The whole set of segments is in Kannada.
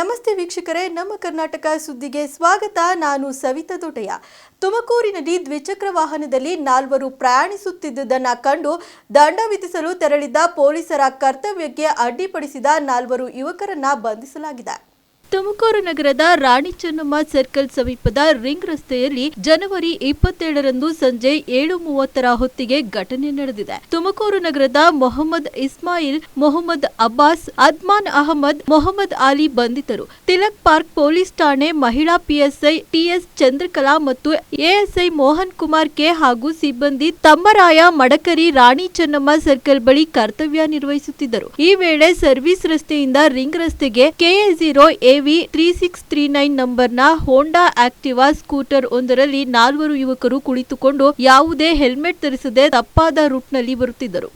ನಮಸ್ತೆ ವೀಕ್ಷಕರೇ, ನಮ್ಮ ಕರ್ನಾಟಕ ಸುದ್ದಿಗೆ ಸ್ವಾಗತ. ನಾನು ಸವಿತಾ ದೊಡ್ಡಯ್ಯ. ತುಮಕೂರಿನಲ್ಲಿ ದ್ವಿಚಕ್ರ ವಾಹನದಲ್ಲಿ 4 ಪ್ರಯಾಣಿಸುತ್ತಿದ್ದುದನ್ನು ಕಂಡು ದಂಡ ವಿಧಿಸಲು ತೆರಳಿದ್ದ ಪೊಲೀಸರ ಕರ್ತವ್ಯಕ್ಕೆ ಅಡ್ಡಿಪಡಿಸಿದ 4 ಯುವಕರನ್ನ ಬಂಧಿಸಲಾಗಿದೆ. ತುಮಕೂರು ನಗರದ ರಾಣಿ ಚೆನ್ನಮ್ಮ ಸರ್ಕಲ್ ಸಮೀಪದ ರಿಂಗ್ ರಸ್ತೆಯಲ್ಲಿ ಜನವರಿ 27ರಂದು ಸಂಜೆ 7:30 ಹೊತ್ತಿಗೆ ಘಟನೆ ನಡೆದಿದೆ. ತುಮಕೂರು ನಗರದ ಮೊಹಮ್ಮದ್ ಇಸ್ಮಾಯಿಲ್, ಮೊಹಮ್ಮದ್ ಅಬ್ಬಾಸ್, ಅದ್ಮಾನ್ ಅಹಮದ್, ಮೊಹಮ್ಮದ್ ಅಲಿ ಬಂಧಿತರು. ತಿಲಕ್ ಪಾರ್ಕ್ ಪೊಲೀಸ್ ಠಾಣೆ ಮಹಿಳಾ ಪಿಎಸ್ಐ ಟಿಎಸ್ ಚಂದ್ರಕಲಾ ಮತ್ತು ಎಎಸ್ಐ ಮೋಹನ್ ಕುಮಾರ್ ಕೆ ಹಾಗೂ ಸಿಬ್ಬಂದಿ ತಮ್ಮರಾಯ ಮಡಕರಿ ರಾಣಿ ಚೆನ್ನಮ್ಮ ಸರ್ಕಲ್ ಬಳಿ ಕರ್ತವ್ಯ ನಿರ್ವಹಿಸುತ್ತಿದ್ದರು. ಈ ವೇಳೆ ಸರ್ವಿಸ್ ರಸ್ತೆಯಿಂದ ರಿಂಗ್ ರಸ್ತೆಗೆ KA0 AV3639 ನಂಬರ್ನ ಹೋಂಡಾ ಆಕ್ಟಿವಾ ಸ್ಕೂಟರ್ ಒಂದರಲ್ಲಿ 4 ಯುವಕರು ಕುಳಿತುಕೊಂಡು ಯಾವುದೇ ಹೆಲ್ಮೆಟ್ ಧರಿಸದೆ ತಪ್ಪಾದ ರೂಟ್ನಲ್ಲಿ ಬರುತ್ತಿದ್ದರು.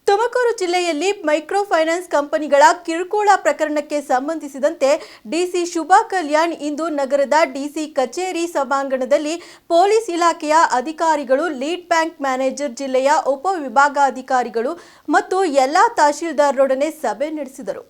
ತುಮಕೂರು ಜಿಲ್ಲೆಯಲ್ಲಿ ಮೈಕ್ರೋ ಫೈನಾನ್ಸ್ ಕಂಪನಿಗಳ ಕಿರುಕುಳ ಪ್ರಕರಣಕ್ಕೆ ಸಂಬಂಧಿಸಿದಂತೆ ಡಿಸಿ ಶುಭಾ ಕಲ್ಯಾಣ್ ಇಂದು ನಗರದ ಡಿಸಿ ಕಚೇರಿ ಸಭಾಂಗಣದಲ್ಲಿ ಪೊಲೀಸ್ ಇಲಾಖೆಯ ಅಧಿಕಾರಿಗಳು, ಲೀಡ್ ಬ್ಯಾಂಕ್ ಮ್ಯಾನೇಜರ್, ಜಿಲ್ಲೆಯ ಉಪವಿಭಾಗಾಧಿಕಾರಿಗಳು ಮತ್ತು ಎಲ್ಲಾ ತಹಶೀಲ್ದಾರರೊಡನೆ ಸಭೆ ನಡೆಸಿದರು.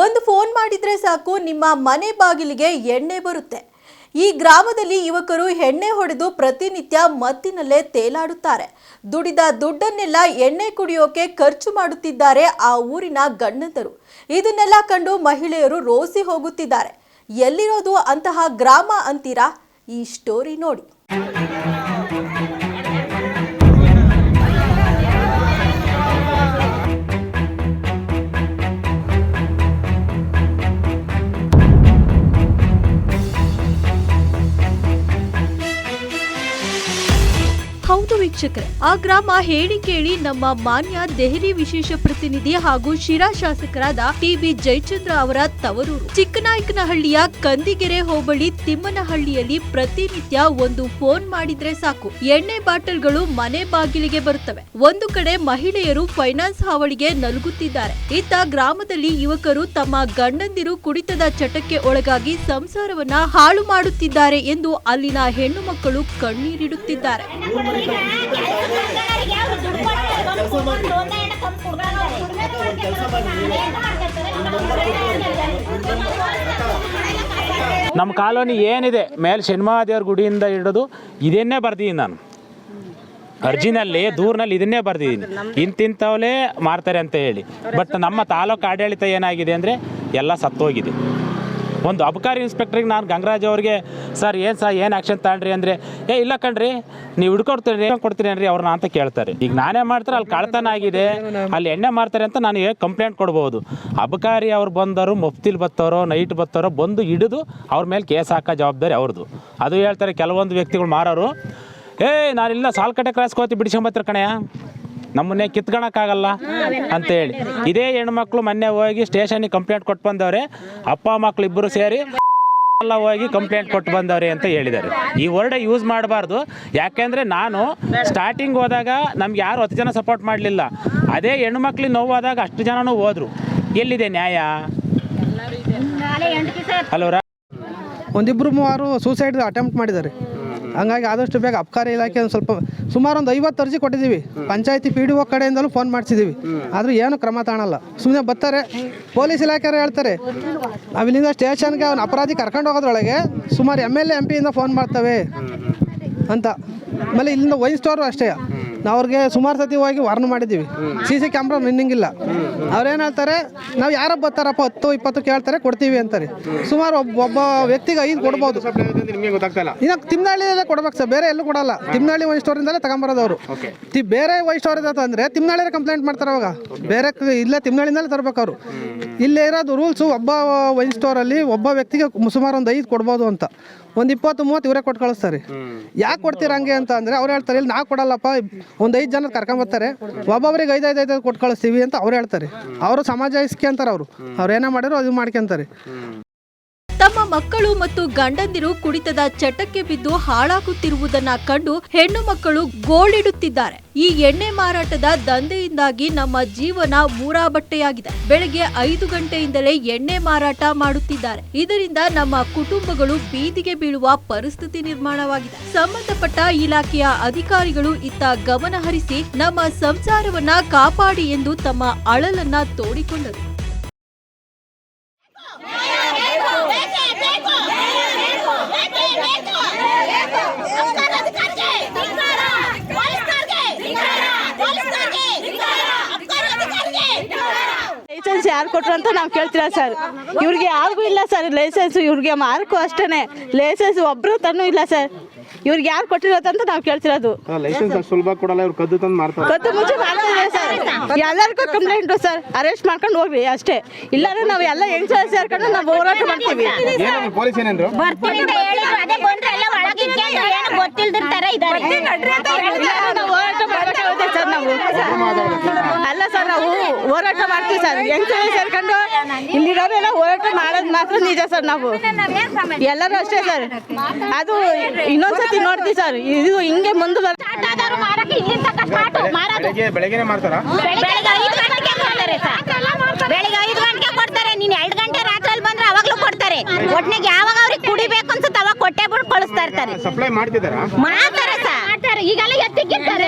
ಒಂದು ಫೋನ್ ಮಾಡಿದ್ರೆ ಸಾಕು, ನಿಮ್ಮ ಮನೆ ಬಾಗಿಲಿಗೆ ಎಣ್ಣೆ ಬರುತ್ತೆ. ಈ ಗ್ರಾಮದಲ್ಲಿ ಯುವಕರು ಎಣ್ಣೆ ಹೊಡೆದು ಪ್ರತಿನಿತ್ಯ ಮತ್ತಿನಲ್ಲೇ ತೇಲಾಡುತ್ತಾರೆ. ದುಡಿದ ದುಡ್ಡನ್ನೆಲ್ಲ ಎಣ್ಣೆ ಕುಡಿಯೋಕೆ ಖರ್ಚು ಮಾಡುತ್ತಿದ್ದಾರೆ ಆ ಊರಿನ ಗಂಡಂದರು. ಇದನ್ನೆಲ್ಲ ಕಂಡು ಮಹಿಳೆಯರು ರೋಸಿ ಹೋಗುತ್ತಿದ್ದಾರೆ. ಎಲ್ಲಿರೋದು ಅಂತಹ ಗ್ರಾಮ ಅಂತೀರಾ? ಈ ಸ್ಟೋರಿ ನೋಡಿ. ಹೌದು ವೀಕ್ಷಕರೇ, ಆ ಗ್ರಾಮ ಹೇಳಿ ಕೇಳಿ ನಮ್ಮ ಮಾನ್ಯ ದೆಹಲಿ ವಿಶೇಷ ಪ್ರತಿನಿಧಿ ಹಾಗೂ ಶಿರಾ ಶಾಸಕರಾದ TB ಜಯಚಂದ್ರ ಅವರ ತವರೂರು. ಚಿಕ್ಕನಾಯಕನಹಳ್ಳಿಯ ಕಂದಿಗೆರೆ ಹೋಬಳಿ ತಿಮ್ಮನಹಳ್ಳಿಯಲ್ಲಿ ಪ್ರತಿನಿತ್ಯ ಒಂದು ಫೋನ್ ಮಾಡಿದ್ರೆ ಸಾಕು, ಎಣ್ಣೆ ಬಾಟಲ್ಗಳು ಮನೆ ಬಾಗಿಲಿಗೆ ಬರುತ್ತವೆ. ಒಂದು ಕಡೆ ಮಹಿಳೆಯರು ಫೈನಾನ್ಸ್ ಹಾವಳಿಗೆ ನಲುಗುತ್ತಿದ್ದಾರೆ. ಇತ್ತ ಗ್ರಾಮದಲ್ಲಿ ಯುವಕರು ತಮ್ಮ ಗಂಡಂದಿರು ಕುಡಿತದ ಚಟಕ್ಕೆ ಒಳಗಾಗಿ ಸಂಸಾರವನ್ನ ಹಾಳು ಮಾಡುತ್ತಿದ್ದಾರೆ ಎಂದು ಅಲ್ಲಿನ ಹೆಣ್ಣು ಮಕ್ಕಳು ಕಣ್ಣೀರಿಡುತ್ತಿದ್ದಾರೆ. ನಮ್ಮ ಕಾಲೋನಿ ಏನಿದೆ ಮೇಲೆ ಶನಿಮಹಾದೇವ್ರ ಗುಡಿಯಿಂದ ಹಿಡಿದು ಇದನ್ನೇ ಬರ್ದಿದ್ದೀನಿ ನಾನು. ಅರ್ಜಿನಲ್ಲಿ ದೂರಿನಲ್ಲಿ ಇದನ್ನೇ ಬರ್ದಿದ್ದೀನಿ, ಇಂತಿಂಥವಲೇ ಮಾರ್ತಾರೆ ಅಂತ ಹೇಳಿ. ಬಟ್ ನಮ್ಮ ತಾಲೂಕು ಆಡಳಿತ ಏನಾಗಿದೆ ಅಂದರೆ ಎಲ್ಲ ಸತ್ತೋಗಿದೆ. ಒಂದು ಅಬಕಾರಿ ಇನ್ಸ್ಪೆಕ್ಟ್ರಿಗೆ ನಾನು ಗಂಗರಾಜ್ ಅವ್ರಿಗೆ ಸರ್ ಏನು ಆ್ಯಕ್ಷನ್ ತಗೊಂಡ್ರಿ ಅಂದರೆ ಇಲ್ಲ ಕಣ್ರಿ, ನೀವು ಕೊಡ್ತೀನಿ ಅನ್ರಿ ಅವ್ರನ್ನ ಅಂತ ಕೇಳ್ತಾರೆ. ಈಗ ನಾನೇ ಮಾಡ್ತಾರೆ, ಅಲ್ಲಿ ಕಳ್ತನ ಆಗಿದೆ, ಅಲ್ಲಿ ಎಣ್ಣೆ ಮಾರ್ತಾರೆ ಅಂತ ನಾನು ಕಂಪ್ಲೇಂಟ್ ಕೊಡ್ಬೋದು. ಅಬಕಾರಿ ಅವ್ರು ಬಂದವರು ಮುಫ್ತಿಲ್ ಬತ್ತವರೋ ನೈಟ್ ಬತ್ತವರೋ ಬಂದು ಹಿಡಿದು ಅವ್ರ ಮೇಲೆ ಕೇಸ್ ಹಾಕೋ ಜವಾಬ್ದಾರಿ ಅವ್ರದ್ದು. ಅದು ಹೇಳ್ತಾರೆ ಕೆಲವೊಂದು ವ್ಯಕ್ತಿಗಳು ಮಾರೋರು, ನಾನಿಲ್ಲ ಸಾಲ್ಕಟ್ಟೆ ಕ್ರಾಸ್ಗೆ ಹೋಗ್ತಿ ಬಿಡಿಸ್ಕೊಂಬತ್ತರ ಕಣೆಯ, ನಮ್ಮನ್ನೇ ಕಿತ್ಕೊಳಕ್ಕಾಗಲ್ಲ ಅಂತೇಳಿ. ಇದೇ ಹೆಣ್ಮಕ್ಳು ಮೊನ್ನೆ ಹೋಗಿ ಸ್ಟೇಷನ್ಗೆ ಕಂಪ್ಲೇಂಟ್ ಕೊಟ್ಟು ಬಂದವ್ರೆ, ಅಪ್ಪ ಮಕ್ಳು ಇಬ್ಬರು ಸೇರಿ ಎಲ್ಲ ಹೋಗಿ ಕಂಪ್ಲೇಂಟ್ ಕೊಟ್ಟು ಬಂದವ್ರೆ ಅಂತ ಹೇಳಿದ್ದಾರೆ. ಈ ವರ್ಡ್ ಯೂಸ್ ಮಾಡಬಾರ್ದು. ಯಾಕೆಂದರೆ ನಾನು ಸ್ಟಾರ್ಟಿಂಗ್ ಹೋದಾಗ ನಮ್ಗೆ ಯಾರು 10 ಜನ ಸಪೋರ್ಟ್ ಮಾಡಲಿಲ್ಲ. ಅದೇ ಹೆಣ್ಮಕ್ಳಿಗೆ ನೋವಾದಾಗ ಅಷ್ಟು ಜನನೂ ಹೋದ್ರು. ಎಲ್ಲಿದೆ ನ್ಯಾಯ? ಹಲೋ, ಒಂದಿಬ್ಬರು 3 ಸೂಸೈಡ್ ಅಟೆಂಪ್ಟ್ ಮಾಡಿದ್ದಾರೆ. ಹಂಗಾಗಿ ಆದಷ್ಟು ಬೇಗ ಅಬಕಾರಿ ಇಲಾಖೆ ಸ್ವಲ್ಪ ಸುಮಾರು ಒಂದು 50 ಅರ್ಜಿ ಕೊಟ್ಟಿದ್ದೀವಿ. ಪಂಚಾಯತಿ PDO ಕಡೆಯಿಂದಲೂ ಫೋನ್ ಮಾಡಿಸಿದ್ದೀವಿ, ಆದರೂ ಏನು ಕ್ರಮ ತಗೊಳ್ಳಲ್ಲ. ಸುಮ್ಮನೆ ಬರ್ತಾರೆ, ಪೊಲೀಸ್ ಇಲಾಖೆಯವರು ಹೇಳ್ತಾರೆ ನಾವು ಇಲ್ಲಿಂದ ಸ್ಟೇಷನ್ಗೆ ಅವ್ನು ಅಪರಾಧಿ ಕರ್ಕೊಂಡು ಹೋಗೋದ್ರೊಳಗೆ ಸುಮಾರು MLA MP ಫೋನ್ ಮಾಡ್ತವೆ ಅಂತ. ಆಮೇಲೆ ಇಲ್ಲಿಂದ ವೈನ್ ಸ್ಟೋರು ಅಷ್ಟೇ, ನಾವು ಅವ್ರಿಗೆ ಸುಮಾರು ಸತಿ ಹೋಗಿ ವಾರ್ನ್ ಮಾಡಿದ್ದೀವಿ. CC ಕ್ಯಾಮ್ರಾ ರನ್ನಿಂಗ್ ಇಲ್ಲ. ಅವ್ರೇನು ಹೇಳ್ತಾರೆ, ನಾವು ಯಾರೋ ಬರ್ತಾರಪ್ಪ 10-20 ಕೇಳ್ತಾರೆ ಕೊಡ್ತೀವಿ ಅಂತಾರೆ. ಸುಮಾರು ಒಬ್ಬ ವ್ಯಕ್ತಿಗೆ 5 ಕೊಡ್ಬೋದು. ಇನ್ನು ತಿಮ್ಮನಹಳ್ಳಿಯಲ್ಲೇ ಕೊಡ್ಬೇಕು ಸರ್, ಬೇರೆ ಎಲ್ಲೂ ಕೊಡಲ್ಲ. ತಿಮ್ಮನಹಳ್ಳಿ ವೈನ್ ಸ್ಟೋರಿಂದಲೇ ತಗೊಂಬರೋದು ಅವರು. ಬೇರೆ ವೈನ್ ಸ್ಟೋರ್ ಇದೆ ಅಂದರೆ ತಿಮ್ಮನಹಳ್ಳಿಯೇ ಕಂಪ್ಲೇಂಟ್ ಮಾಡ್ತಾರೆ. ಅವಾಗ ಬೇರೆ ಇಲ್ಲೇ ತಿಮ್ಮನಹಳ್ಳಿಯಿಂದಲೇ ತರಬೇಕು ಅವರು. ಇಲ್ಲೇ ಇರೋದು ರೂಲ್ಸು, ಒಬ್ಬ ವೈನ್ ಸ್ಟೋರಲ್ಲಿ ಒಬ್ಬ ವ್ಯಕ್ತಿಗೆ ಸುಮಾರು ಒಂದು 5 ಕೊಡ್ಬೋದು ಅಂತ. ಒಂದು 20-30 ಇವರೇ ಕೊಟ್ಟು ಕಳಿಸ್ತಾರೆ. ಯಾಕೆ ಕೊಡ್ತೀರ ಹಂಗೆ ಅಂತ ಅಂದರೆ ಅವ್ರು ಹೇಳ್ತಾರೆ, ಇಲ್ಲಿ ನಾವು ಕೊಡಲ್ಲಪ್ಪ, ಒಂದು 5 ಜನ ಕರ್ಕೊಂಬರ್ತಾರೆ, ಒಬ್ಬೊಬ್ಬರಿಗೆ 5 ಕೊಟ್ಟು ಕಳಿಸ್ತೀವಿ ಅಂತ ಅವ್ರು ಹೇಳ್ತಾರೆ. ಅವರು ಸಮಾಜ ಇಸ್ಕೆ ಅಂತಾರೆ. ಅವ್ರು ಏನೇ ಮಾಡಿರೋ ಅದು ಮಾಡ್ಕೊಂತಾರೆ. ತಮ್ಮ ಮಕ್ಕಳು ಮತ್ತು ಗಂಡಂದಿರು ಕುಡಿತದ ಚಟಕ್ಕೆ ಬಿದ್ದು ಹಾಳಾಗುತ್ತಿರುವುದನ್ನ ಕಂಡು ಹೆಣ್ಣು ಮಕ್ಕಳು ಗೋಳಿಡುತ್ತಿದ್ದಾರೆ. ಈ ಎಣ್ಣೆ ಮಾರಾಟದ ದಂಧೆಯಿಂದಾಗಿ ನಮ್ಮ ಜೀವನ ಮೂರಾಬಟ್ಟೆಯಾಗಿದೆ. ಬೆಳಗ್ಗೆ 5 ಗಂಟೆಯಿಂದಲೇ ಎಣ್ಣೆ ಮಾರಾಟ ಮಾಡುತ್ತಿದ್ದಾರೆ. ಇದರಿಂದ ನಮ್ಮ ಕುಟುಂಬಗಳು ಬೀದಿಗೆ ಬೀಳುವ ಪರಿಸ್ಥಿತಿ ನಿರ್ಮಾಣವಾಗಿದೆ. ಸಂಬಂಧಪಟ್ಟ ಇಲಾಖೆಯ ಅಧಿಕಾರಿಗಳು ಇತ್ತ ಗಮನ ಹರಿಸಿ ನಮ್ಮ ಸಂಸಾರವನ್ನ ಕಾಪಾಡಿ ಎಂದು ತಮ್ಮ ಅಳಲನ್ನ ತೋಡಿಕೊಂಡರು. ಲೈಸೆನ್ಸ್ ಯಾರು ಕೊಟ್ರು ಅಂತ ನಾವು ಕೇಳ್ತೀರಾ ಸರ್? ಇವ್ರಿಗೆ ಯಾರಿಗೂ ಇಲ್ಲ ಸರ್ ಲೈಸೆನ್ಸ್. ಇವ್ರಿಗೆ ಮಾರ್ಕು ಅಷ್ಟೇ ಲೈಸೆನ್ಸ್ ಒಬ್ರು ತನ್ನೂ ಇಲ್ಲ ಸರ್. ಇವ್ರಿಗೆ ಯಾರು ಕೊಟ್ಟಿರೋದಂತ ನಾವು ಕೇಳ್ತಿರೋದು. ಲೈಸೆನ್ಸ್ ಸುಲಭ ಕೊಡಲ್ಲ, ಇವ್ರು ಕದ್ದು ತಂದು ಮಾರ್ತಾರೆ. ಕದ್ದು ಮುಚ್ಚಿ ಮಾಡ್ತಿದ್ದಾರೆ ಸರ್. ಎಲ್ಲರಿಗೂ ಕಂಪ್ಲೇಂಟು ಸರ್, ಅರೆಸ್ಟ್ ಮಾಡ್ಕೊಂಡು ಹೋಗ್ರಿ ಅಷ್ಟೇ. ಇಲ್ಲಾಂದ್ರೆ ನಾವು ಎಲ್ಲ ಹೆಂಗ್ ಸೇರ್ಕೊಂಡು ನಾವು ಹೋರಾಟ ಮಾಡ್ತೀವಿ. ಪೊಲೀಸ್ ಏನೇನ್ರು ಅಲ್ಲ ಸರ್, ನಾವು ಹೋರಾಟ ಮಾಡ್ತೀವಿ ಸರ್. ಹೆಂಗ್ ಸೇರ್ಕೊಂಡು ಇಲ್ಲಿರೋರೆಲ್ಲ ಹೋರಾಟ ಮಾಡೋದು ಮಾತ್ರ ನಿಜ ಸರ್. ನಾವು ಎಲ್ಲರೂ ಅಷ್ಟೇ ಸರ್. ಅದು ಇನ್ನೊಂದ್ಸತಿ ನೋಡ್ತೀವಿ ಸರ್, ಇದು ಹಿಂಗೆ ಮುಂದೆ ಬೆಳಗ್ಗೆ ಮಾಡ್ತಾರ. ಬೆಳಿಗ್ಗೆ 5 ಗಂಟೆಗೆ ಕೊಡ್ತಾರೆ. ನೀನ್ 2 ಗಂಟೆ ರಾತ್ರಿ ಬಂದ್ರೆ ಅವಾಗ್ಲೂ ಕೊಡ್ತಾರೆ. ಒಟ್ನಾಗ ಯಾವಾಗ ಅವ್ರಿಗೆ ಕುಡಿಬೇಕು ಅನ್ಸುತ್ತೆ ಅವಾಗ ಕೊಟ್ಟೆ ಬಿಟ್ಟು ಕಳಿಸ್ತಾ ಇರ್ತಾರೆ. ಸಪ್ಲೈ ಮಾಡ್ತಿದಾರ ಮಾಡ್ತಾರೆ ಸರ್. ಈಗೆಲ್ಲ ಎತ್ತಿಕ್ಕಿರ್ತಾರೆ.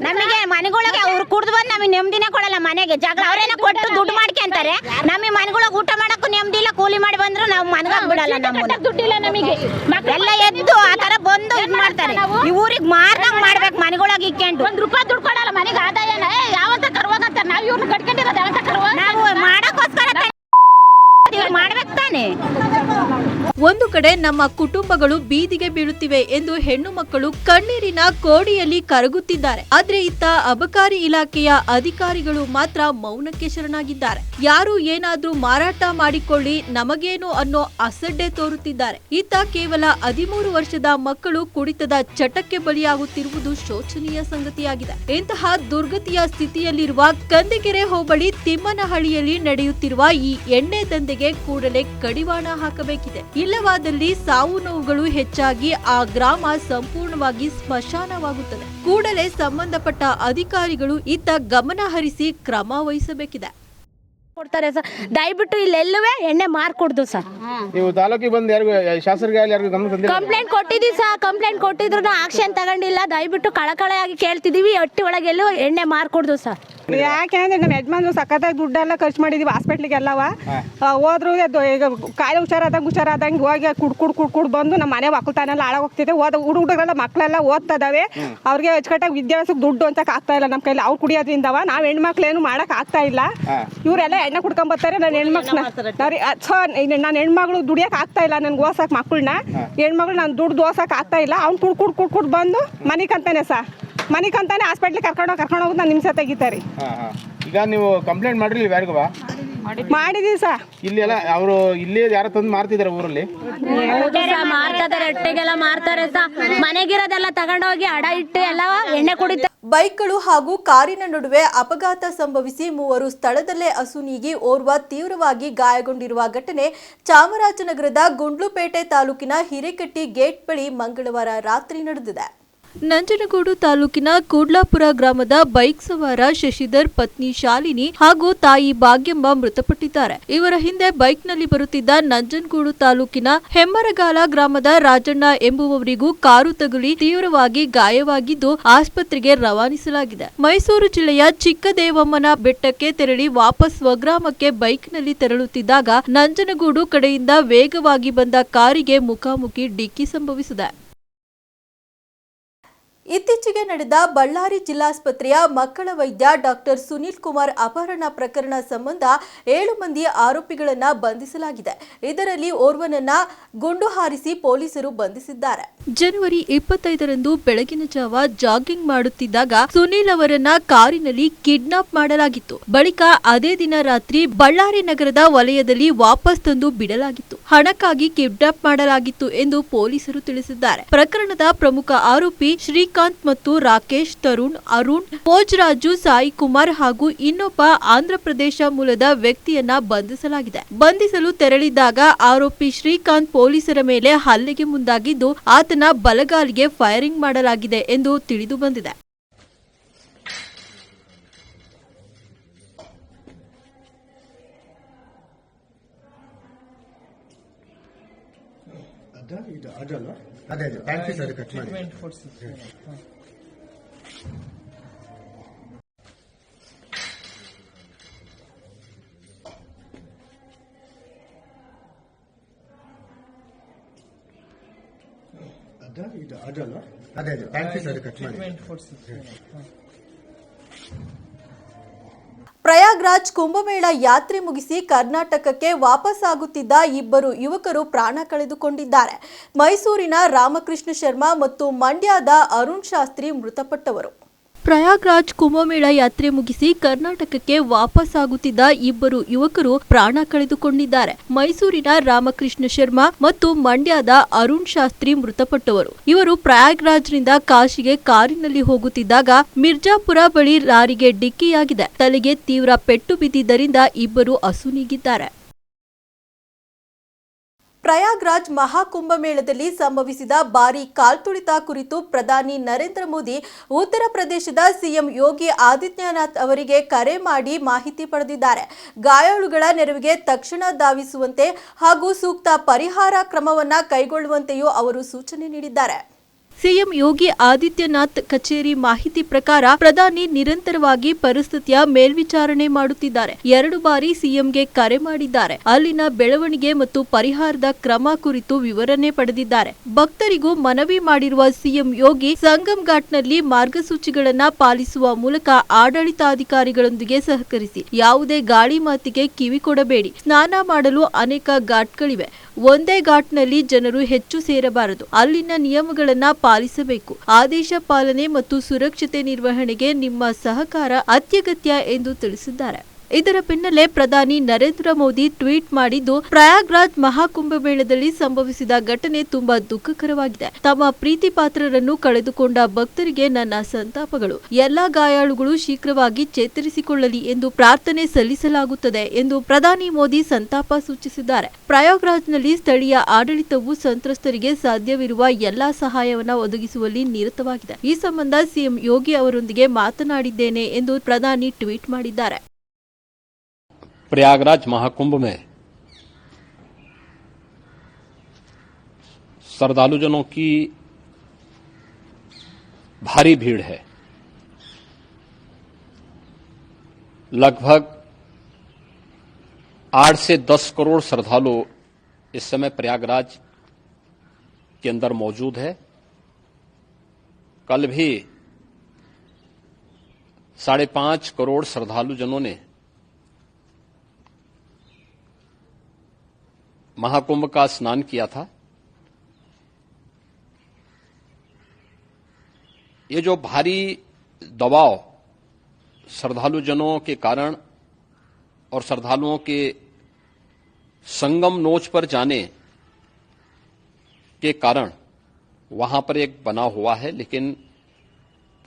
ನಮಗೆ ಮನೆಗಳಿಗೆ ಅವ್ರು ಕುಡ್ದು ಬಂದು ನಮಗೆ ನೆಮ್ಮದಿನೇ ಕೊಡಲ್ಲ. ಮನೆಗೆ ಜಗಳ ಅವರೇನ ಕೊಟ್ಟು ದುಡ್ಡು ಮಾಡ್ಕೊಂತಾರೆ. ನಮಗೆ ಮನೆಗಳಿಗೆ ಊಟ ಮಾಡಕ್ಕೂ ನೆಮ್ಮದಿ ಇಲ್ಲ. ಕೂಲಿ ಮಾಡಿ ಬಂದ್ರು ನಾವು ಮನೆಗೆ ಬಿಡಲ್ಲ. ನಮ್ಮನ್ನ ದುಡ್ಡಿಲ್ಲ ನಮಗೆ. ಎಲ್ಲ ಎದ್ದು ಆ ತರ ಬಂದು ಇದ್ ಮಾಡ್ತಾರೆ. ಈ ಊರಿಗೆ ಮಾರ್ದಂಗ್ ಮಾಡ್ಬೇಕು. ಮನೆಗಳಿಗೆ ಇಕ್ಕೊಂಡು ₹1 ದುಡ್ಡು ಕೊಡಲ್ಲ. ಮನೆಗೆ ಆದಾಯನ ಯಾವತ್ತ ಕರ್ವಾಗಂತ ನಾವು ಇವ್ರನ್ನ ಕಟ್ಕೊಂಡಿರೋದು ಯಾವತ್ತ ಕರ್ವ ನಾವು ಮಾಡಕ್ಕೋಸ್ಕರ ಮಾಡ್ಬೇಕು ತಾನೆ. ಒಂದು ಕಡೆ ನಮ್ಮ ಕುಟುಂಬಗಳು ಬೀದಿಗೆ ಬೀಳುತ್ತಿವೆ ಎಂದು ಹೆಣ್ಣು ಮಕ್ಕಳು ಕಣ್ಣೀರಿನ ಕೋಡಿಯಲ್ಲಿ ಕರಗುತ್ತಿದ್ದಾರೆ. ಆದ್ರೆ ಇತ್ತ ಅಬಕಾರಿ ಇಲಾಖೆಯ ಅಧಿಕಾರಿಗಳು ಮಾತ್ರ ಮೌನಕ್ಕೆ ಶರಣಾಗಿದ್ದಾರೆ. ಯಾರು ಏನಾದ್ರೂ ಮಾರಾಟ ಮಾಡಿಕೊಳ್ಳಿ ನಮಗೇನು ಅನ್ನೋ ಅಸಡ್ಡೆ ತೋರುತ್ತಿದ್ದಾರೆ. ಇತ್ತ ಕೇವಲ 13 ವರ್ಷದ ಮಕ್ಕಳು ಕುಡಿತದ ಚಟಕ್ಕೆ ಬಲಿಯಾಗುತ್ತಿರುವುದು ಶೋಚನೀಯ ಸಂಗತಿಯಾಗಿದೆ. ಇಂತಹ ದುರ್ಗತಿಯ ಸ್ಥಿತಿಯಲ್ಲಿರುವ ಕಂದಿಕೆರೆ ಹೋಬಳಿ ತಿಮ್ಮನಹಳ್ಳಿಯಲ್ಲಿ ನಡೆಯುತ್ತಿರುವ ಈ ಎಣ್ಣೆ ದಂಧೆಗೆ ಕೂಡಲೇ ಕಡಿವಾಣ ಹಾಕಬೇಕಿದೆ. ಇಲ್ಲವಾದಲ್ಲಿ ಸಾವು ನೋವುಗಳು ಹೆಚ್ಚಾಗಿ ಆ ಗ್ರಾಮ ಸಂಪೂರ್ಣವಾಗಿ ಸ್ಮಶಾನವಾಗುತ್ತದೆ. ಕೂಡಲೇ ಸಂಬಂಧಪಟ್ಟ ಅಧಿಕಾರಿಗಳು ಇತ್ತ ಗಮನ ಹರಿಸಿ ಕ್ರಮ ವಹಿಸಬೇಕಿದೆ. ಕೊಡ್ತಾರೆ ಸರ್. ದಯವಿಟ್ಟು ಇಲ್ಲೆಲ್ಲವೇ ಎಣ್ಣೆ ಮಾರ್ಕೊಡ್ದು ಸರ್. ನೀವು ತಾಲೂಕಿಗೆ ಬಂದು ಯಾರಿಗೂ ಶಾಸಕರಿಗೆ ಯಾರಿಗೂ ಗಮನ ತಂದಿಲ್ಲ? ಕಂಪ್ಲೇಂಟ್ ಕೊಟ್ಟಿದ್ದೀವಿ ಸರ್. ಕಂಪ್ಲೇಂಟ್ ಕೊಟ್ಟಿದ್ರು ಆಕ್ಷನ್ ತಗೊಂಡಿಲ್ಲ. ದಯವಿಟ್ಟು ಕಳಕಳೆಯಾಗಿ ಕೇಳ್ತಿದೀವಿ. ಒಟ್ಟಿ ಒಳಗೆಲ್ಲೂ ಎಣ್ಣೆ ಮಾರ್ಕೊಡ್ದು ಸರ್. ಯಾಕೆ ಅಂದ್ರೆ ನಮ್ಮ ಯಜಮಾನ್ರು ಸಖತ್ತಾಗಿ ದುಡ್ಡೆಲ್ಲ ಖರ್ಚು ಮಾಡಿದೀವಿ ಹಾಸ್ಪಿಟ್ಲಿಗೆ ಎಲ್ಲವ. ಹೋದ್ರು ಈಗ ಕಾಯಿಲೆ ಹುಷಾರಾದಂಗೆ ಹೋಗಿ ಕುಡ್ ಬಂದು ನಮ್ಮ ಮನೆ ಒಕ್ಕಲ್ತಾನೆಲ್ಲ ಹಾಳಾಗೋಗ್ತಿದೆ. ಹುಡುಗರೆಲ್ಲ ಮಕ್ಕಳೆಲ್ಲ ಓದ್ತಾ ಇದಾವೆ. ಅವ್ರಿಗೆ ಅಚ್ಚುಕಟ್ಟಾಗಿ ವಿದ್ಯಾಭ್ಯಾಸಕ್ಕೆ ದುಡ್ಡು ಅಂತ ಆಗ್ತಾ ಇಲ್ಲ ನಮ್ಮ ಕೈಲಿ. ಅವ್ರು ಕುಡಿಯೋದ್ರಿಂದವ ನಾವು ಹೆಣ್ಮಕ್ಳು ಏನು ಮಾಡಕ್ ಆಗ್ತಾ ಇಲ್ಲ. ಇವರೆಲ್ಲ ಎಣ್ಣೆ ಕುಡ್ಕೊಂಡ್ ಬರ್ತಾರೆ. ನಾನು ಹೆಣ್ಮಗಳು ದುಡಿಯಕ್ ಆಗ್ತಾ ಇಲ್ಲ. ನನ್ಗೆ ಓಸಕ್ ಮಕ್ಕಳನ್ನ ಹೆಣ್ಮಗಳು ನಾನು ದುಡ್ಡು ಓಸಕ್ ಆಗ್ತಾ ಇಲ್ಲ. ಅವ್ನು ಕುಡ್ ಬಂದು ಮನಿಕಂತಾನೆ ಸರ್. ಮನಿಕಂತಾನೆ ಹಾಸ್ಪಿಟ್ಲಿಗೆ ಕರ್ಕೊಂಡು ಹೋಗಿ ನಾನು ನಿಮಿಷ ತೆಗಿತಾರೆ. ಈಗ ನೀವು ಕಂಪ್ಲೇಂಟ್ ಮಾಡಿರ್ಲಿ ಯಾರಿಗೂ? ಮಾಡಿದೀವಿ ಸರ್. ಇಲ್ಲಿ ಎಲ್ಲ ಅವರು ಇಲ್ಲಿ ಯಾರ ತಂದು ಮಾರ್ತಿದಾರೆ ಊರಲ್ಲಿ? ಮಾರ್ತಾರೆ, ಹೊಟ್ಟೆಗೆಲ್ಲ ಮಾರ್ತಾರೆ ಸರ್. ಮನೆಗಿರೋದೆಲ್ಲ ತಗೊಂಡೋಗಿ ಅಡ ಇಟ್ಟು ಎಲ್ಲ ಎಣ್ಣೆ ಕುಡಿತಾರೆ. ಬೈಕ್ಗಳು ಹಾಗೂ ಕಾರಿನ ನಡುವೆ ಅಪಘಾತ ಸಂಭವಿಸಿ 3 ಸ್ಥಳದಲ್ಲೇ ಅಸುನೀಗಿ ಓರ್ವ ತೀವ್ರವಾಗಿ ಗಾಯಗೊಂಡಿರುವ ಘಟನೆ ಚಾಮರಾಜನಗರದ ಗುಂಡ್ಲುಪೇಟೆ ತಾಲೂಕಿನ ಹಿರೇಕಟ್ಟಿ ಗೇಟ್ ಬಳಿ ಮಂಗಳವಾರ ರಾತ್ರಿ ನಡೆದಿದೆ. ನಂಜನಗೂಡು ತಾಲೂಕಿನ ಕೂಡ್ಲಾಪುರ ಗ್ರಾಮದ ಬೈಕ್ ಸವಾರ ಶಶಿಧರ್ ಪತ್ನಿ ಶಾಲಿನಿ ಹಾಗೂ ತಾಯಿ ಭಾಗ್ಯಮ್ಮ ಮೃತಪಟ್ಟಿದ್ದಾರೆ. ಇವರ ಹಿಂದೆ ಬೈಕ್ನಲ್ಲಿ ಬರುತ್ತಿದ್ದ ನಂಜನಗೂಡು ತಾಲೂಕಿನ ಹೆಮ್ಮರಗಾಲ ಗ್ರಾಮದ ರಾಜಣ್ಣ ಎಂಬುವವರಿಗೂ ಕಾರು ತಗುಲಿ ತೀವ್ರವಾಗಿ ಗಾಯವಾಗಿದ್ದು ಆಸ್ಪತ್ರೆಗೆ ರವಾನಿಸಲಾಗಿದೆ. ಮೈಸೂರು ಜಿಲ್ಲೆಯ ಚಿಕ್ಕದೇವಮ್ಮನ ಬೆಟ್ಟಕ್ಕೆ ತೆರಳಿ ವಾಪಸ್ ಸ್ವಗ್ರಾಮಕ್ಕೆ ಬೈಕ್ನಲ್ಲಿ ತೆರಳುತ್ತಿದ್ದಾಗ ನಂಜನಗೂಡು ಕಡೆಯಿಂದ ವೇಗವಾಗಿ ಬಂದ ಕಾರಿಗೆ ಮುಖಾಮುಖಿ ಡಿಕ್ಕಿ ಸಂಭವಿಸಿದೆ. ಇತ್ತೀಚೆಗೆ ನಡೆದ ಬಳ್ಳಾರಿ ಜಿಲ್ಲಾಸ್ಪತ್ರೆಯ ಮಕ್ಕಳ ವೈದ್ಯ ಡಾಕ್ಟರ್ ಸುನೀಲ್ ಕುಮಾರ್ ಅಪಹರಣ ಪ್ರಕರಣ ಸಂಬಂಧ 7 ಮಂದಿ ಆರೋಪಿಗಳನ್ನು ಬಂಧಿಸಲಾಗಿದೆ. ಇದರಲ್ಲಿ ಓರ್ವನನ್ನ ಗುಂಡು ಹಾರಿಸಿ ಪೊಲೀಸರು ಬಂಧಿಸಿದ್ದಾರೆ. ಜನವರಿ 25ರಂದು ಬೆಳಗಿನ ಜಾವ ಜಾಗಿಂಗ್ ಮಾಡುತ್ತಿದ್ದಾಗ ಸುನೀಲ್ ಅವರನ್ನ ಕಾರಿನಲ್ಲಿ ಕಿಡ್ನಾಪ್ ಮಾಡಲಾಗಿತ್ತು. ಬಳಿಕ ಅದೇ ದಿನ ರಾತ್ರಿ ಬಳ್ಳಾರಿ ನಗರದ ವಲಯದಲ್ಲಿ ವಾಪಸ್ ತಂದು ಬಿಡಲಾಗಿತ್ತು. ಹಣಕ್ಕಾಗಿ ಕಿಡ್ನಾಪ್ ಮಾಡಲಾಗಿತ್ತು ಎಂದು ಪೊಲೀಸರು ತಿಳಿಸಿದ್ದಾರೆ. ಪ್ರಕರಣದ ಪ್ರಮುಖ ಆರೋಪಿ ಶ್ರೀಕಾಂತ್ ಮತ್ತು ರಾಕೇಶ್, ತರುಣ್, ಅರುಣ್, ಭೋಜರಾಜು, ಸಾಯಿ ಕುಮಾರ್ ಹಾಗೂ ಇನ್ನೊಬ್ಬ ಆಂಧ್ರಪ್ರದೇಶ ಮೂಲದ ವ್ಯಕ್ತಿಯನ್ನ ಬಂಧಿಸಲಾಗಿದೆ. ಬಂಧಿಸಲು ತೆರಳಿದ್ದಾಗ ಆರೋಪಿ ಶ್ರೀಕಾಂತ್ ಪೊಲೀಸರ ಮೇಲೆ ಹಲ್ಲೆಗೆ ಮುಂದಾಗಿದ್ದು ಆತನ ಬಲಗಾಲಿಗೆ ಫೈರಿಂಗ್ ಮಾಡಲಾಗಿದೆ ಎಂದು ತಿಳಿದು ಬಂದಿದೆ. ಪ್ರಯಾಗ್ರಾಜ್ ಕುಂಭಮೇಳ ಯಾತ್ರೆ ಮುಗಿಸಿ ಕರ್ನಾಟಕಕ್ಕೆ ವಾಪಸ್ಸಾಗುತ್ತಿದ್ದ ಇಬ್ಬರು ಯುವಕರು ಪ್ರಾಣ ಕಳೆದುಕೊಂಡಿದ್ದಾರೆ. ಮೈಸೂರಿನ ರಾಮಕೃಷ್ಣ ಶರ್ಮಾ ಮತ್ತು ಮಂಡ್ಯದ ಅರುಣ್ ಶಾಸ್ತ್ರಿ ಮೃತಪಟ್ಟವರು. ಪ್ರಯಾಗ್ರಾಜ್ ಕುಂಭಮೇಳ ಯಾತ್ರೆ ಮುಗಿಸಿ ಕರ್ನಾಟಕಕ್ಕೆ ವಾಪಸ್ಸಾಗುತ್ತಿದ್ದ ಇಬ್ಬರು ಯುವಕರು ಪ್ರಾಣ ಕಳೆದುಕೊಂಡಿದ್ದಾರೆ. ಮೈಸೂರಿನ ರಾಮಕೃಷ್ಣ ಶರ್ಮಾ ಮತ್ತು ಮಂಡ್ಯದ ಅರುಣ್ ಶಾಸ್ತ್ರಿ ಮೃತಪಟ್ಟವರು. ಇವರು ಪ್ರಯಾಗ್ರಾಜ್ನಿಂದ ಕಾಶಿಗೆ ಕಾರಿನಲ್ಲಿ ಹೋಗುತ್ತಿದ್ದಾಗ ಮಿರ್ಜಾಪುರ ಬಳಿ ಲಾರಿಗೆ ಡಿಕ್ಕಿಯಾಗಿದೆ. ತಲೆಗೆ ತೀವ್ರ ಪೆಟ್ಟು ಬಿದ್ದಿದ್ದರಿಂದ ಇಬ್ಬರು ಅಸುನೀಗಿದ್ದಾರೆ. ಪ್ರಯಾಗ್ರಾಜ್ ಮಹಾಕುಂಭಮೇಳದಲ್ಲಿ ಸಂಭವಿಸಿದ ಭಾರೀ ಕಾಲ್ತುಳಿತ ಕುರಿತು ಪ್ರಧಾನಿ ನರೇಂದ್ರ ಮೋದಿ ಉತ್ತರ ಪ್ರದೇಶದ ಸಿಎಂ ಯೋಗಿ ಆದಿತ್ಯನಾಥ್ ಅವರಿಗೆ ಕರೆ ಮಾಡಿ ಮಾಹಿತಿ ಪಡೆದಿದ್ದಾರೆ. ಗಾಯಾಳುಗಳ ನೆರವಿಗೆ ತಕ್ಷಣ ಧಾವಿಸುವಂತೆ ಹಾಗೂ ಸೂಕ್ತ ಪರಿಹಾರ ಕ್ರಮವನ್ನು ಕೈಗೊಳ್ಳುವಂತೆಯೂ ಅವರು ಸೂಚನೆ ನೀಡಿದ್ದಾರೆ. ಸಿಎಂ ಯೋಗಿ ಆದಿತ್ಯನಾಥ್ ಕಚೇರಿ ಮಾಹಿತಿ ಪ್ರಕಾರ ಪ್ರಧಾನಿ ನಿರಂತರವಾಗಿ ಪರಿಸ್ಥಿತಿಯ ಮೇಲ್ವಿಚಾರಣೆ ಮಾಡುತ್ತಿದ್ದಾರೆ. 2 ಬಾರಿ ಸಿಎಂಗೆ ಕರೆ ಮಾಡಿದ್ದಾರೆ. ಅಲ್ಲಿನ ಬೆಳವಣಿಗೆ ಮತ್ತು ಪರಿಹಾರದ ಕ್ರಮ ಕುರಿತು ವಿವರಣೆ ಪಡೆದಿದ್ದಾರೆ. ಭಕ್ತರಿಗೂ ಮನವಿ ಮಾಡಿರುವ ಸಿಎಂ ಯೋಗಿ ಸಂಗಮ್ ಘಾಟ್ನಲ್ಲಿ ಮಾರ್ಗಸೂಚಿಗಳನ್ನು ಪಾಲಿಸುವ ಮೂಲಕ ಆಡಳಿತಾಧಿಕಾರಿಗಳೊಂದಿಗೆ ಸಹಕರಿಸಿ. ಯಾವುದೇ ಗಾಳಿ ಮಾತಿಗೆ ಕಿವಿ ಕೊಡಬೇಡಿ. ಸ್ನಾನ ಮಾಡಲು ಅನೇಕ ಘಾಟ್ಗಳಿವೆ. ಒಂದೇ ಘಾಟ್ನಲ್ಲಿ ಜನರು ಹೆಚ್ಚು ಸೇರಬಾರದು. ಅಲ್ಲಿನ ನಿಯಮಗಳನ್ನು ಪಾಲಿಸಬೇಕು. ಆದೇಶ ಪಾಲನೆ ಮತ್ತು ಸುರಕ್ಷತೆ ನಿರ್ವಹಣೆಗೆ ನಿಮ್ಮ ಸಹಕಾರ ಅತ್ಯಗತ್ಯ ಎಂದು ತಿಳಿಸಿದ್ದಾರೆ. ಇದರ ಬೆನ್ನಲ್ಲೇ ಪ್ರಧಾನಿ ನರೇಂದ್ರ ಮೋದಿ ಟ್ವೀಟ್ ಮಾಡಿದ್ದು, ಪ್ರಯಾಗ್ರಾಜ್ ಮಹಾಕುಂಭಮೇಳದಲ್ಲಿ ಸಂಭವಿಸಿದ ಘಟನೆ ತುಂಬಾ ದುಃಖಕರವಾಗಿದೆ. ತಮ್ಮ ಪ್ರೀತಿ ಪಾತ್ರರನ್ನು ಕಳೆದುಕೊಂಡ ಭಕ್ತರಿಗೆ ನನ್ನ ಸಂತಾಪಗಳು. ಎಲ್ಲಾ ಗಾಯಾಳುಗಳು ಶೀಘ್ರವಾಗಿ ಚೇತರಿಸಿಕೊಳ್ಳಲಿ ಎಂದು ಪ್ರಾರ್ಥನೆ ಸಲ್ಲಿಸಲಾಗುತ್ತದೆ ಎಂದು ಪ್ರಧಾನಿ ಮೋದಿ ಸಂತಾಪ ಸೂಚಿಸಿದ್ದಾರೆ. ಪ್ರಯಾಗ್ರಾಜ್ನಲ್ಲಿ ಸ್ಥಳೀಯ ಆಡಳಿತವು ಸಂತ್ರಸ್ತರಿಗೆ ಸಾಧ್ಯವಿರುವ ಎಲ್ಲಾ ಸಹಾಯವನ್ನು ಒದಗಿಸುವಲ್ಲಿ ನಿರತವಾಗಿದೆ. ಈ ಸಂಬಂಧ ಸಿಎಂ ಯೋಗಿ ಅವರೊಂದಿಗೆ ಮಾತನಾಡಿದ್ದೇನೆ ಎಂದು ಪ್ರಧಾನಿ ಟ್ವೀಟ್ ಮಾಡಿದ್ದಾರೆ. प्रयागराज महाकुंभ में श्रद्धालुजनों की भारी भीड़ है. लगभग 8 से 10 करोड़ श्रद्धालु इस समय प्रयागराज के अंदर मौजूद है. कल भी 5.5 करोड़ श्रद्धालुजनों ने महाकुंभ का स्नान किया था. ये जो भारी दबाव श्रद्धालुजनों के कारण और श्रद्धालुओं के संगम नोच पर जाने के कारण वहां पर एक बना हुआ है, लेकिन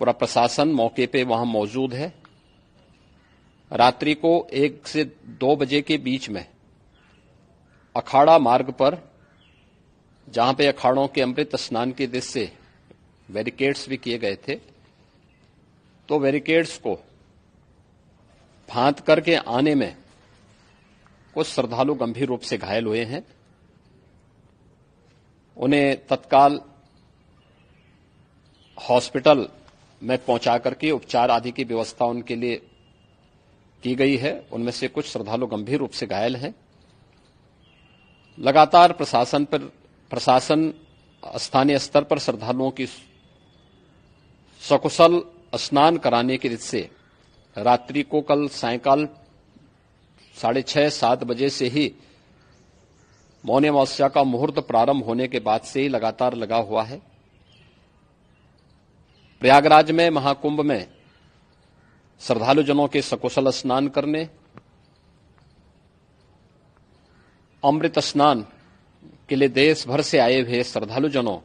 पूरा प्रशासन मौके पे वहां मौजूद है. रात्रि को 1 से 2 बजे के बीच में अखाड़ा मार्ग पर, जहां पे अखाड़ों के अमृत स्नान के दृश्य से बैरिकेड्स भी किए गए थे, तो बैरिकेड्स को फांद करके आने में कुछ श्रद्धालु गंभीर रूप से घायल हुए हैं. उन्हें तत्काल हॉस्पिटल में पहुंचा करके उपचार आदि की व्यवस्था उनके लिए की गई है. उनमें से कुछ श्रद्धालु गंभीर रूप से घायल हैं. लगातार प्रशासन स्थानीय स्तर पर श्रद्धालुओं की सकुशल स्नान कराने के दृष्टि से रात्रि को कल सायंकाल 6:30-7 बजे से ही मौनी अमावस्या का मुहूर्त प्रारंभ होने के बाद से ही लगातार लगा हुआ है। प्रयागराज में महाकुंभ में श्रद्धालुजनों के सकुशल स्नान करने, अमृत स्नान के लिए देश भर से आए हुए श्रद्धालुजनों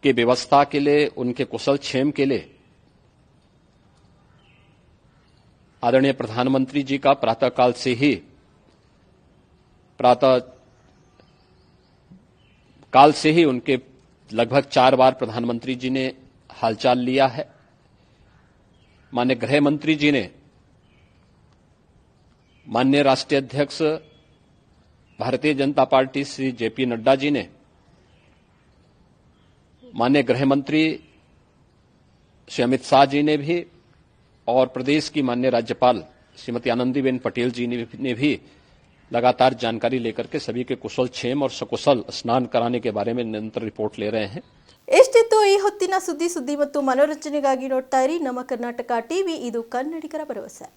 की व्यवस्था के लिए, उनके कुशल क्षेम के लिए आदरणीय प्रधानमंत्री जी का प्रातःकाल से ही उनके लगभग 4 बार प्रधानमंत्री जी ने हालचाल लिया है। माननीय गृह मंत्री जी ने, माननीय राष्ट्रीय अध्यक्ष भारतीय जनता पार्टी श्री जेपी नड्डा जी ने, माननीय गृह मंत्री श्री अमित शाह जी ने भी, और प्रदेश की माननीय राज्यपाल श्रीमती आनंदीबेन पटेल जी ने भी लगातार जानकारी लेकर के सभी के कुशल क्षेम और सकुशल स्नान कराने के बारे में निरंतर रिपोर्ट ले रहे हैं। ಎಷ್ಟಿತ್ತು ಈ ಹೊತ್ತಿನ ಸುದ್ದಿ ಮತ್ತು ಮನೋರಂಜನೆಗಾಗಿ ನೋಡ್ತಾ ಇರಿ ನಮ್ಮ ಕರ್ನಾಟಕ ಟಿವಿ, ಇದು ಕನ್ನಡಿಗರ ಭರವಸೆ।